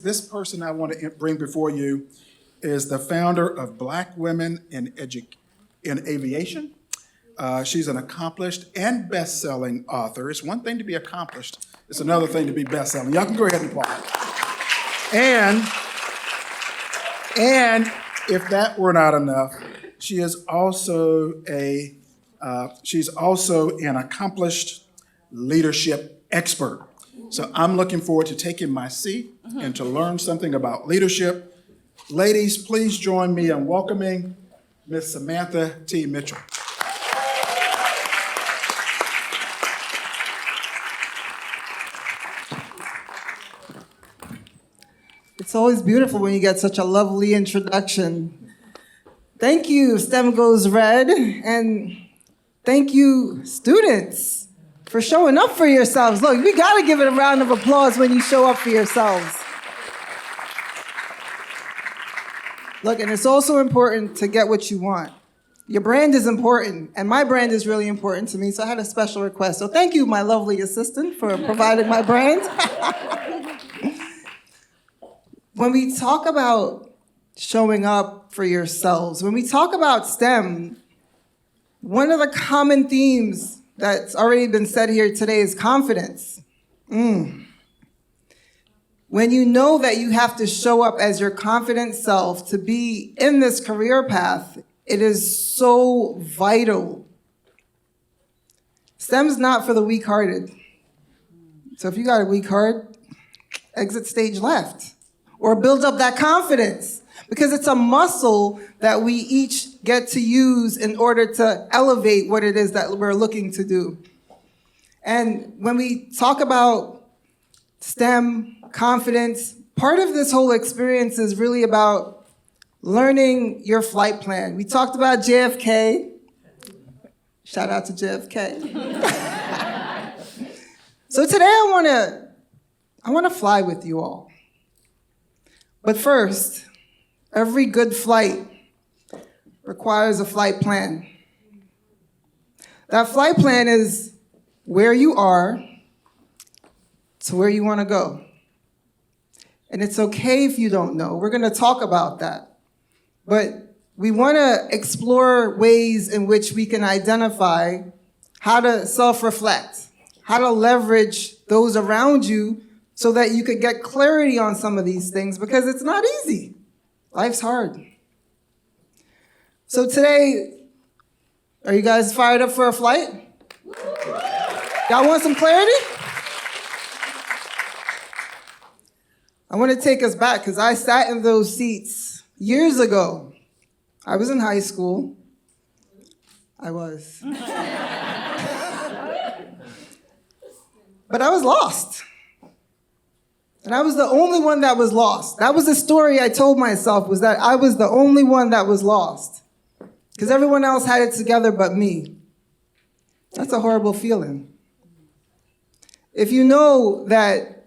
This person I want to bring before you is the founder of Black Women in Aviation. She's an accomplished and best-selling author. It's one thing to be accomplished. It's another thing to be best-selling. Y'all can go ahead and applaud. And if that were not enough, she is also she's also an accomplished leadership expert. So I'm looking forward to taking my seat and to learn something about leadership. Ladies, please join me in welcoming Ms. Samantha T. Mitchell. It's always beautiful when you get such a lovely introduction. Thank you, STEM Goes Red, and thank you, students, for showing up for yourselves. Look, we gotta give it a round of applause when you show up for yourselves. Look, and it's also important to get what you want. Your brand is important, and my brand is really important to me, so I had a special request. So thank you, my lovely assistant, for providing my brand. When we talk about showing up for yourselves, when we talk about STEM, one of the common themes that's already been said here today is confidence. When you know that you have to show up as your confident self to be in this career path, it is so vital. STEM's not for the weak-hearted. So if you got a weak heart, exit stage left. Or build up that confidence, because it's a muscle that we each get to use in order to elevate what it is that we're looking to do. And when we talk about STEM, confidence, part of this whole experience is really about learning your flight plan. We talked about JFK. Shout out to JFK. So today I want to fly with you all. But first, every good flight requires a flight plan. That flight plan is where you are to where you want to go. And it's okay if you don't know. We're going to talk about that. But we want to explore ways in which we can identify how to self-reflect, how to leverage those around you so that you could get clarity on some of these things, because it's not easy. Life's hard. So today, are you guys fired up for a flight? Y'all want some clarity? I want to take us back, because I sat in those seats years ago. I was in high school. I was. But I was lost. And I was the only one that was lost. That was the story I told myself, was that I was the only one that was lost. Because everyone else had it together but me. That's a horrible feeling. If you know that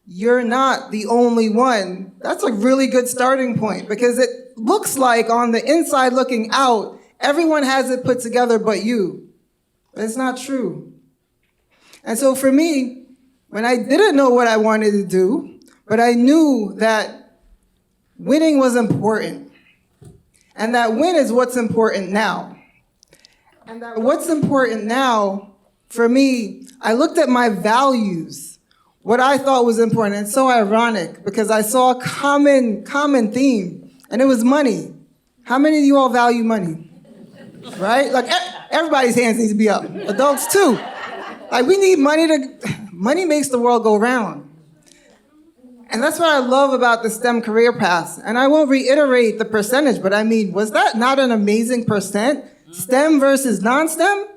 you're not the only one, that's a really good starting point, because it looks like on the inside looking out, everyone has it put together but you. But it's not true. And so for me, when I didn't know what I wanted to do, but I knew that winning was important, and that win is what's important now. And that what's important now, for me, I looked at my values, what I thought was important. And it's so ironic, because I saw a common theme, and it was money. How many of you all value money? Right? Like, everybody's hands need to be up. Adults too. Like, we need money makes the world go round. And that's what I love about the STEM career path. And I won't reiterate the percentage, but I mean, was that not an amazing percent? STEM versus non-STEM?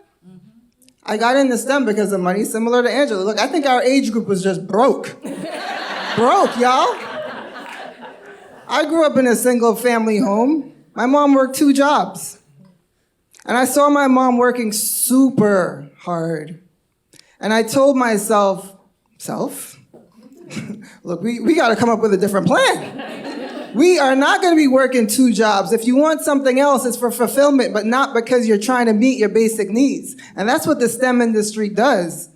I got into STEM because of money, similar to Angela. Look, I think our age group was just broke. Broke, y'all. I grew up in a single family home. My mom worked 2 jobs. And I saw my mom working super hard. And I told myself, look, we got to come up with a different plan. We are not going to be working 2 jobs. If you want something else, it's for fulfillment, but not because you're trying to meet your basic needs. And that's what the STEM industry does.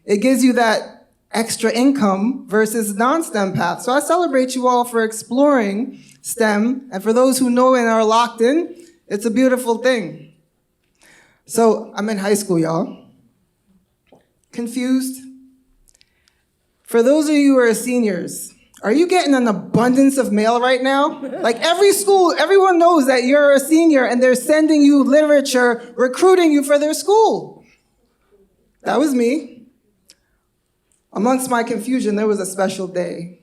It gives you that extra income versus non-STEM paths. So I celebrate you all for exploring STEM, and for those who know and are locked in, it's a beautiful thing. So I'm in high school, y'all. Confused? For those of you who are seniors, are you getting an abundance of mail right now? Like every school, everyone knows that you're a senior and they're sending you literature, recruiting you for their school. That was me. Amongst my confusion, there was a special day.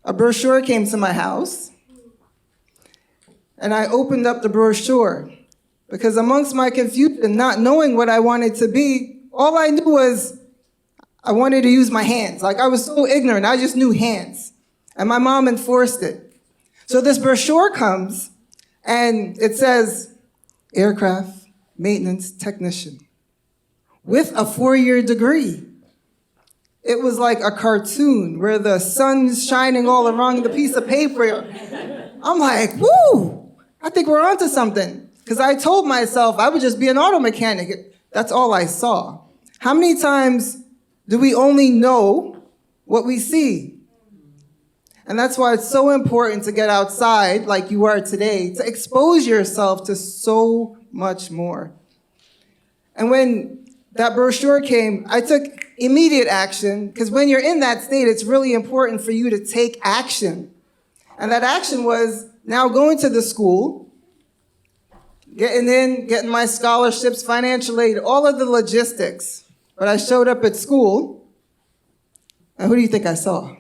A brochure came to my house, and I opened up the brochure because amongst my confusion, not knowing what I wanted to be, all I knew was I wanted to use my hands. Like I was so ignorant, I just knew hands. And my mom enforced it. So this brochure comes and it says, aircraft maintenance technician with a 4-year degree. It was like a cartoon where the sun's shining all around the piece of paper. I'm like, woo, I think we're onto something. Because I told myself I would just be an auto mechanic. That's all I saw. How many times do we only know what we see? And that's why it's so important to get outside like you are today, to expose yourself to so much more. And when that brochure came, I took immediate action, because when you're in that state, it's really important for you to take action. And that action was now going to the school, getting my scholarships, financial aid, all of the logistics. But I showed up at school, and who do you think I saw?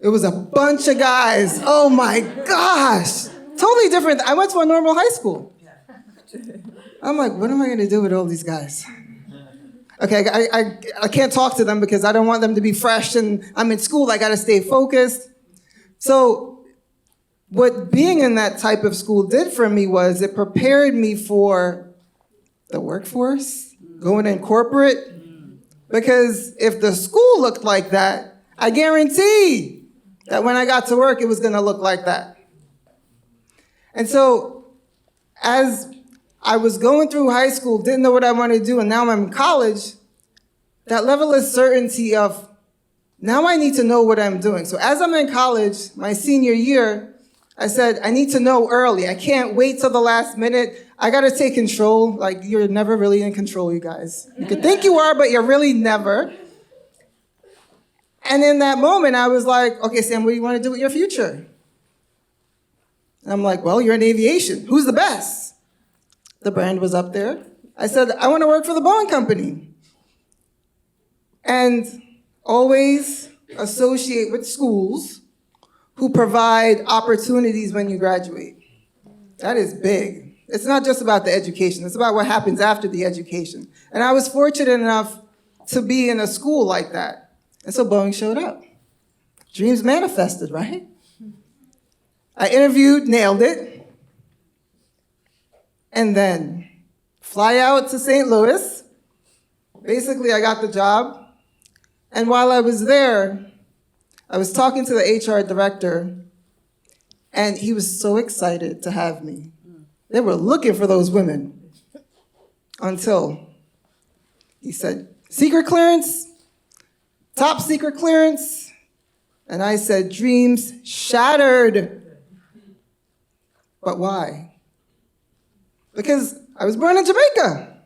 It was a bunch of guys. Oh my gosh. Totally different. I went to a normal high school. I'm like, what am I going to do with all these guys? Okay, I can't talk to them because I don't want them to be fresh, and I'm in school. I got to stay focused. So what being in that type of school did for me was it prepared me for the workforce, going in corporate. Because if the school looked like that, I guarantee that when I got to work, it was going to look like that. And so as I was going through high school, didn't know what I wanted to do, and now I'm in college, that level of certainty of, now I need to know what I'm doing. So as I'm in college, my senior year, I said, I need to know early. I can't wait till the last minute. I got to take control. Like, you're never really in control, you guys. You could think you are, but you're really never. And in that moment, I was like, okay, Sam, what do you want to do with your future? And I'm like, well, you're in aviation. Who's the best? The brand was up there. I said, I want to work for the Boeing company. And always associate with schools who provide opportunities when you graduate. That is big. It's not just about the education. It's about what happens after the education. And I was fortunate enough to be in a school like that. And so Boeing showed up. Dreams manifested, right? I interviewed, nailed it. And then fly out to St. Louis. Basically, I got the job. And while I was there, I was talking to the HR director, and he was so excited to have me. They were looking for those women until he said, secret clearance, top secret clearance. And I said, dreams shattered. But why? Because I was born in Jamaica.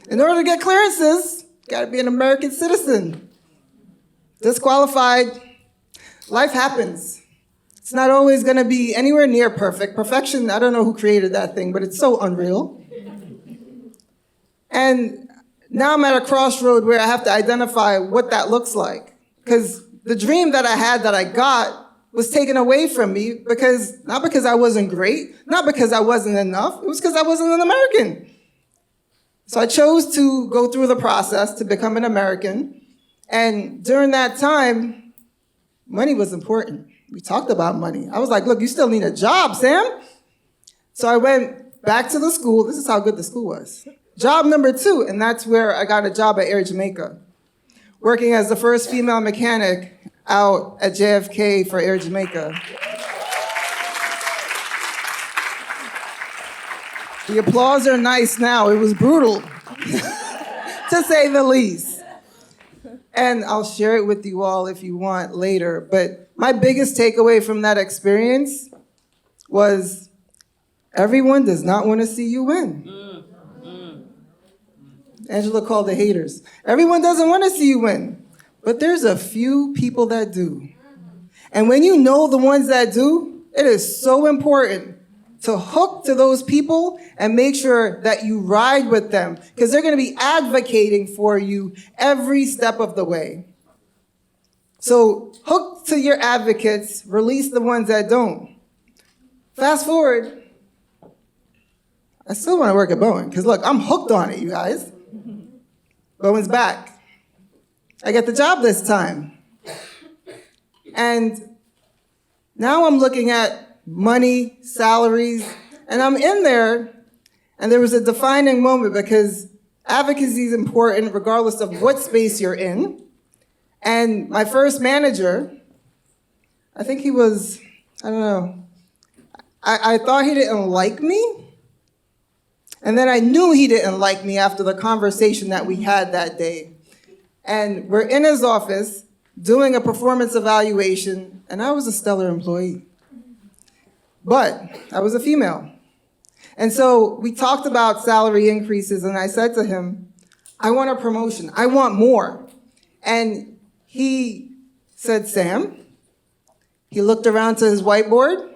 In order to get clearances, you gotta be an American citizen. Disqualified. Life happens. It's not always going to be anywhere near perfect. Perfection, I don't know who created that thing, but it's so unreal. And now I'm at a crossroad where I have to identify what that looks like. Because the dream that I had that I got was taken away from me not because I wasn't great, not because I wasn't enough, it was because I wasn't an American. So I chose to go through the process to become an American. And during that time, money was important. We talked about money. I was like, look, you still need a job, Sam. So I went back to the school. This is how good the school was. Job number 2, and that's where I got a job at Air Jamaica, working as the first female mechanic out at JFK for Air Jamaica. The applause are nice now. It was brutal, to say the least. And I'll share it with you all if you want later. But my biggest takeaway from that experience was everyone does not want to see you win. Angela called it haters. Everyone doesn't want to see you win. But there's a few people that do. And when you know the ones that do, it is so important to hook to those people and make sure that you ride with them, because they're going to be advocating for you every step of the way. So hook to your advocates, release the ones that don't. Fast forward, I still want to work at Boeing, because look, I'm hooked on it, you guys. Bowen's back. I get the job this time. And now I'm looking at money, salaries, and I'm in there, and there was a defining moment because advocacy is important regardless of what space you're in. And my first manager, I think he was, I don't know, I thought he didn't like me. And then I knew he didn't like me after the conversation that we had that day. And we're in his office doing a performance evaluation, and I was a stellar employee. But I was a female. And so we talked about salary increases, and I said to him, I want a promotion. I want more. And he said, Sam. He looked around to his whiteboard.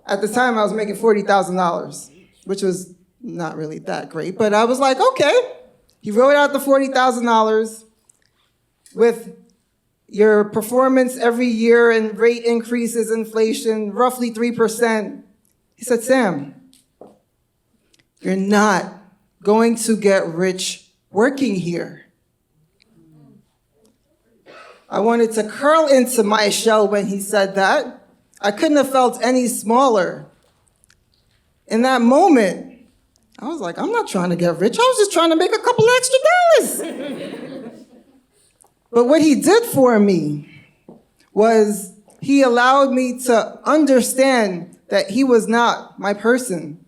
At the time, I was making $40,000, which was not really that great. But I was like, okay. He wrote out the $40,000 with your performance every year and rate increases, inflation, roughly 3%. He said, Sam, you're not going to get rich working here. I wanted to curl into my shell when he said that. I couldn't have felt any smaller. In that moment, I was like, I'm not trying to get rich. I was just trying to make a couple extra dollars. But what he did for me was he allowed me to understand that he was not my person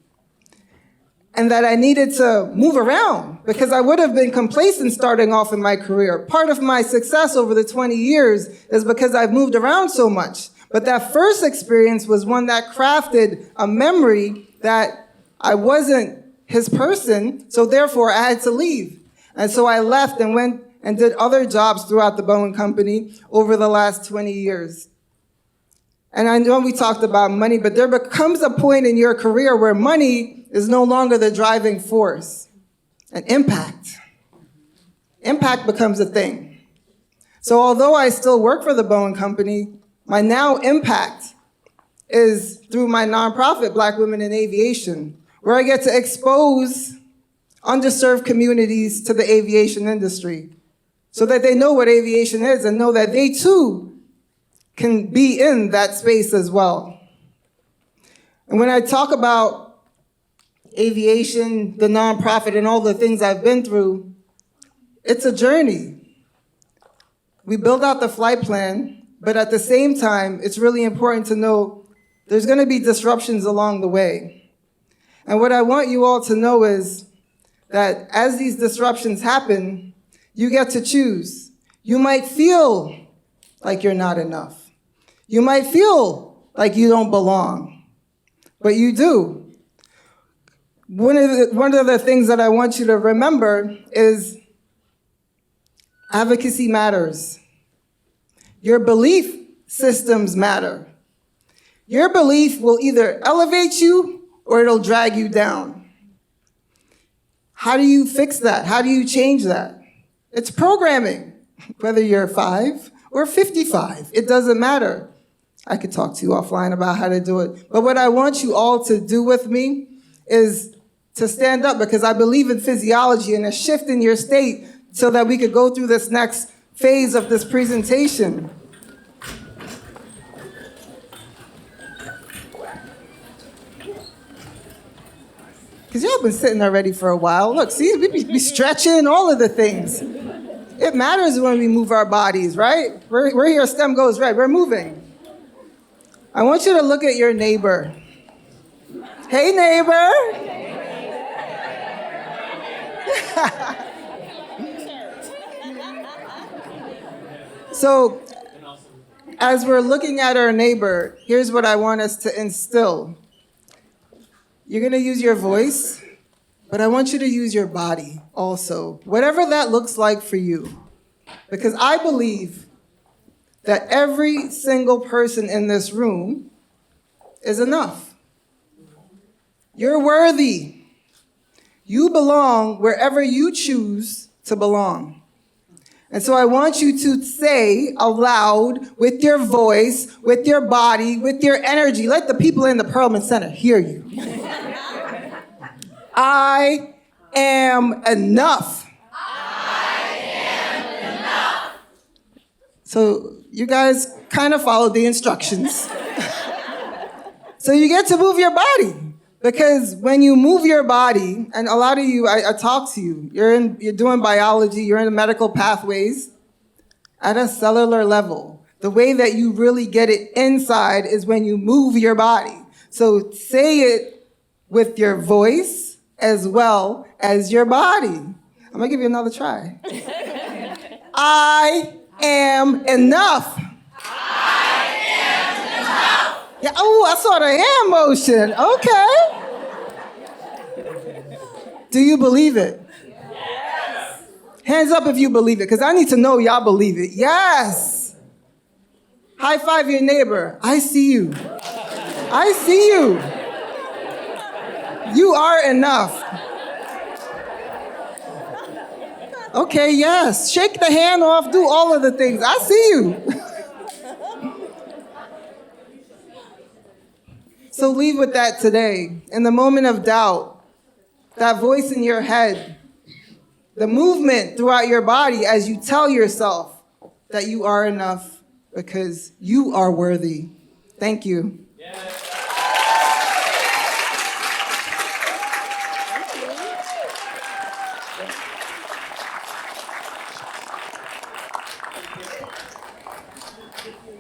and that I needed to move around because I would have been complacent starting off in my career. Part of my success over the 20 years is because I've moved around so much. But that first experience was one that crafted a memory that I wasn't his person, so therefore I had to leave. And so I left and went and did other jobs throughout the Boeing Company over the last 20 years. And I know we talked about money, but there becomes a point in your career where money is no longer the driving force. And impact. Impact becomes a thing. So although I still work for the Boeing Company, my now impact is through my nonprofit, Black Women in Aviation, where I get to expose underserved communities to the aviation industry so that they know what aviation is and know that they too can be in that space as well. And when I talk about aviation, the nonprofit, and all the things I've been through, it's a journey. We build out the flight plan, but at the same time, it's really important to know there's going to be disruptions along the way. And what I want you all to know is that as these disruptions happen, you get to choose. You might feel like you're not enough. You might feel like you don't belong, but you do. One of the things that I want you to remember is advocacy matters. Your belief systems matter. Your belief will either elevate you or it'll drag you down. How do you fix that? How do you change that? It's programming. Whether you're 5 or 55, it doesn't matter. I could talk to you offline about how to do it. But what I want you all to do with me is to stand up, because I believe in physiology and a shift in your state so that we could go through this next phase of this presentation. Because y'all been sitting already for a while. Look, see, we be stretching, all of the things. It matters when we move our bodies, right? We're here, STEM goes right, we're moving. I want you to look at your neighbor. Hey, neighbor. So, as we're looking at our neighbor, here's what I want us to instill. You're going to use your voice, but I want you to use your body also, whatever that looks like for you. Because I believe that every single person in this room is enough. You're worthy. You belong wherever you choose to belong. And so I want you to say aloud with your voice, with your body, with your energy. Let the people in the Perlman Center hear you. I am enough. I am enough. So you guys kind of followed the instructions. So you get to move your body. Because when you move your body, and a lot of you, I talk to you, you're doing biology, you're in the medical pathways, at a cellular level. The way that you really get it inside is when you move your body. So say it with your voice as well as your body. I'm gonna give you another try. I am enough. I am enough. Yeah, oh, I saw the hand motion. Okay. Do you believe it? Yes. Hands up if you believe it, because I need to know y'all believe it. Yes. High five your neighbor. I see you. I see you. You are enough. Okay, yes. Shake the hand off, do all of the things. I see you. So leave with that today. In the moment of doubt, that voice in your head, the movement throughout your body as you tell yourself that you are enough because you are worthy. Thank you.